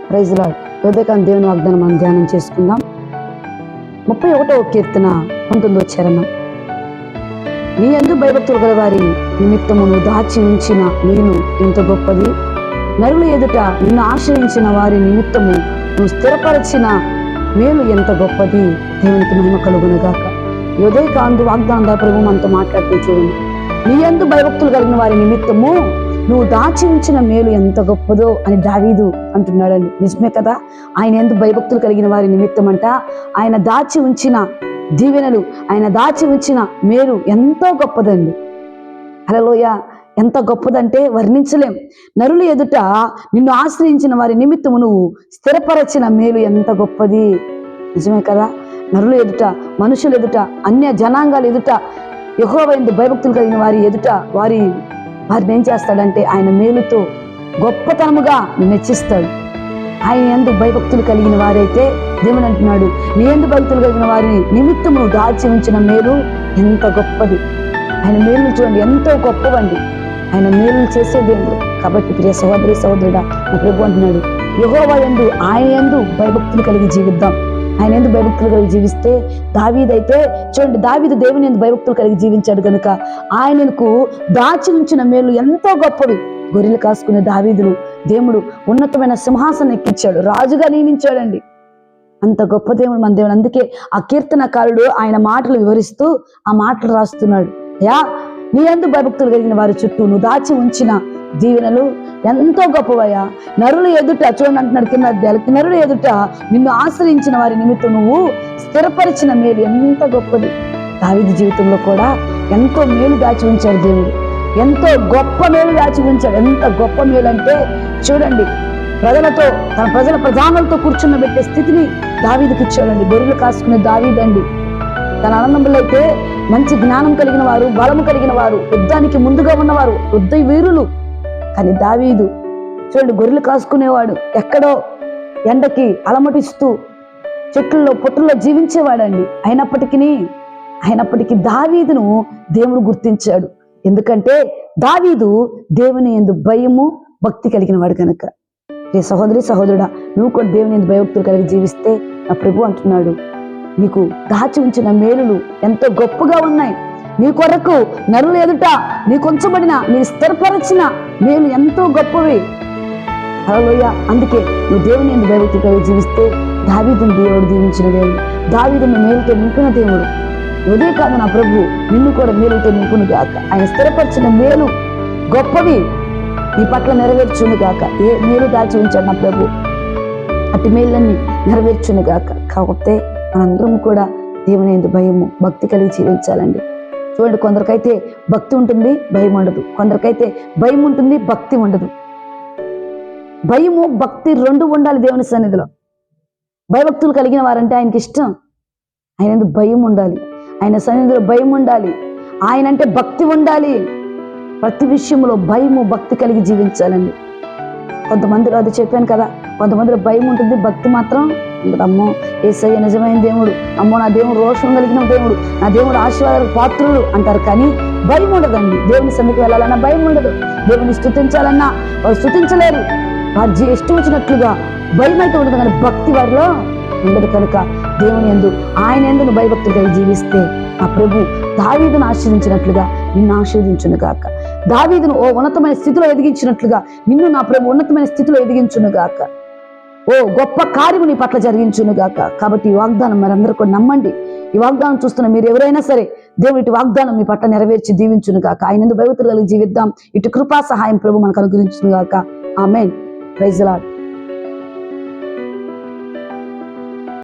Praise lord. ఉదయకాలం దేవుని వాగ్దానం మనం ధ్యానం చేసుకుందాం. 31వ కీర్తన 19వ చరణం. నీ యందు భయభక్తులు గల వారి నిమిత్తము నువ్వు దాచి ఉంచిన నేను ఎంత గొప్పది. నరుల ఎదుట నిన్ను ఆశ్రయించిన వారి నిమిత్తము నువ్వు స్థిరపరిచిన మేలు ఎంత గొప్పది. దేవునికి మహిమ కలుగునుగాక. ఉదయకాందు వాగ్దానం ద్వారా ప్రభు మనతో మాట్లాడుతూ చూడండి. నీ యందు భయభక్తులు కలిగిన వారి నిమిత్తము నువ్వు దాచి ఉంచిన మేలు ఎంత గొప్పదో అని దావీదు అంటున్నాడండి. నిజమే కదా. ఆయన యందు భయభక్తులు కలిగిన వారి నిమిత్తం అంట ఆయన దాచి ఉంచిన దీవెనలు, ఆయన దాచి ఉంచిన మేలు ఎంతో గొప్పదండి. హల్లెలూయా. ఎంత గొప్పదంటే వర్ణించలేం. నరుల ఎదుట నిన్ను ఆశ్రయించిన వారి నిమిత్తము నువ్వు స్థిరపరచిన మేలు ఎంత గొప్పది. నిజమే కదా. నరుల ఎదుట, మనుషుల ఎదుట, అన్య జనాంగాల ఎదుట, యెహోవా యందు భయభక్తులు కలిగిన వారి ఎదుట వారిని ఏం చేస్తాడంటే ఆయన మేలుతో గొప్పతనముగా మెచ్చిస్తాడు. ఆయన యందు భయభక్తులు కలిగిన వారైతే దేవుడు అంటున్నాడు, నీ యందు భక్తులు కలిగిన వారిని నిమిత్తము దాచి ఉంచిన మేలు ఎంత గొప్పది. ఆయన మేలు చూడండి ఎంతో గొప్పవండి. ఆయన మేలు చేసే దేవుడు. కాబట్టి ప్రియ సహోదరి సహోదరుడా, నా ప్రభు అంటున్నాడు, యెహోవా యందు, ఆయన యందు భయభక్తులు కలిగి జీవిద్దాం. ఆయన యందు భయభక్తులు కలిగి జీవిస్తే దావీదైతే చూడండి, దావీదు దేవుని యందు భయభక్తులు కలిగి జీవించాడు కనుక ఆయనకు దాచి ఉంచిన మేలు ఎంతో గొప్పవి. గొర్రెలు కాసుకునే దావీదును దేవుడు ఉన్నతమైన సింహాసనం ఎక్కించాడు, రాజుగా నియమించాడండి. అంత గొప్ప దేవుడు మన దేవుడు. అందుకే ఆ కీర్తనకారుడు ఆయన మాటలు వివరిస్తూ ఆ మాటలు రాస్తున్నాడు. నీ యందు భయభక్తులు కలిగిన వారి చుట్టూ నువ్వు దాచి ఉంచిన దీవెనలు ఎంతో గొప్పవయ్యా. నరుల ఎదుట చూడండి అంటున్నాడు కింద అధ్యాయులకి, నరుల ఎదుట నిన్ను ఆశ్రయించిన వారి నిమిత్తం నువ్వు స్థిరపరిచిన మేలు ఎంత గొప్పది. దావీదు జీవితంలో కూడా ఎంతో మేలు దాచి ఉంచాడు దేవుడు. ఎంతో గొప్ప మేలు దాచి ఉంచాడు. ఎంత గొప్ప మేలు అంటే చూడండి, ప్రజలతో తన ప్రజల ప్రధానులతో కూర్చున్నబెట్టే స్థితిని దావీదుకి ఇచ్చాడండి. గొర్రెలు కాసుకునే దావీదండి. తన అన్నదమ్ములు అయితే మంచి జ్ఞానం కలిగిన వారు, బలము కలిగిన వారు, యుద్ధానికి ముందుగా ఉన్నవారు, యుద్ధ వీరులు. కానీ దావీదు చూడండి, గొర్రెలు కాసుకునేవాడు, ఎక్కడో ఎండకి అలమటిస్తూ చెట్లలో పొట్టుల్లో జీవించేవాడండి. అయినప్పటికీ దావీదును దేవుడు గుర్తించాడు. ఎందుకంటే దావీదు దేవుని యందు భయము భక్తి కలిగిన వాడు కనుక. ఏ సహోదరి సహోదరుడా, నువ్వు కూడా దేవుని యందు భయభక్తులు కలిగి జీవిస్తే నా ప్రభు అంటున్నాడు, నీకు దాచి ఉంచిన మేలులు ఎంతో గొప్పగా ఉన్నాయి. నీ కొరకు నరుల ఎదుట నీకు ఉంచబడిన, నీ స్థిరపరచిన మేలు ఎంతో గొప్పవి. హల్లెలూయా. అందుకే నువ్వు దేవుని యందు భయభక్తులు కలిగి జీవిస్తే దావీదును దేవుడు దీవించిన దేవుడు, దావీదును మేలుతో నింపిన దేవుడు. ఉదయ కాదు నా ప్రభు నిన్ను కూడా మేలుతో నింపును గాక. ఆయన స్థిరపరిచిన మేలు గొప్పవి నీ పట్ల నెరవేర్చును గాక. ఏ మేలు దాచి ఉంచాడు నా ప్రభు, అటు మేళ్ళన్నీ నెరవేర్చును గాక. కాకపోతే మనందరం కూడా దేవుని యందు భయము భక్తి కలిగి జీవించాలండి. చూడండి, కొందరికైతే భక్తి ఉంటుంది, భయం ఉండదు. కొందరికైతే భయం ఉంటుంది, భక్తి ఉండదు. భయము భక్తి రెండు ఉండాలి దేవుని సన్నిధిలో. భయభక్తులు కలిగిన వారంటే ఆయనకి ఇష్టం. ఆయన యందు భయం ఉండాలి, ఆయన సన్నిధిలో భయం ఉండాలి, ఆయన అంటే భక్తి ఉండాలి. ప్రతి విషయంలో భయము భక్తి కలిగి జీవించాలండి. కొంతమందిలో అది చెప్పాను కదా, కొంతమందిలో భయం ఉంటుంది, భక్తి మాత్రం ఉండదు. అమ్మో యేసయ్య నిజమైన దేవుడు, అమ్మో నా దేవుడు రోషం కలిగిన దేవుడు, నా దేవుడు ఆశీర్వాదాలకు పాత్రుడు అంటారు. కానీ భయం ఉండదండి. దేవుని సన్నిధికి వెళ్ళాలన్నా భయం ఉండదు. దేవుని స్తుతించాలన్నా వారు స్తుతించలేరు. వారి ఇష్టం వచ్చినట్లుగా భయం అయితే ఉండదు, కానీ భక్తి వారిలో ఉండదు. కనుక దేవుని యందు, ఆయన యందు నువ్వు భయభక్తులు కలిగి జీవిస్తే ఆ ప్రభు దావీదును ఆశీర్వదించినట్లుగా నిన్ను ఆశీర్వదించును గాక. దావీదును ఓ ఉన్నతమైన స్థితిలో ఎదిగించినట్లుగా నిన్ను నా ప్రభు ఉన్నతమైన స్థితిలో ఎదిగించును గాక. ఓ గొప్ప కార్యము నీ పట్ల జరిగించును గాక. కాబట్టి ఈ వాగ్దానం మరి అందరూ కూడా నమ్మండి. ఈ వాగ్దానం చూస్తున్న మీరు ఎవరైనా సరే, దేవుడు ఇటు వాగ్దానం మీ పట్ల నెరవేర్చి దీవించును గాక. ఆయన యందు భయభక్తులు కలిగి జీవిద్దాం. ఇటు కృపా సహాయం ప్రభు మనకు అనుగ్రహించును గాక. ఆమేన్. Praise the lord.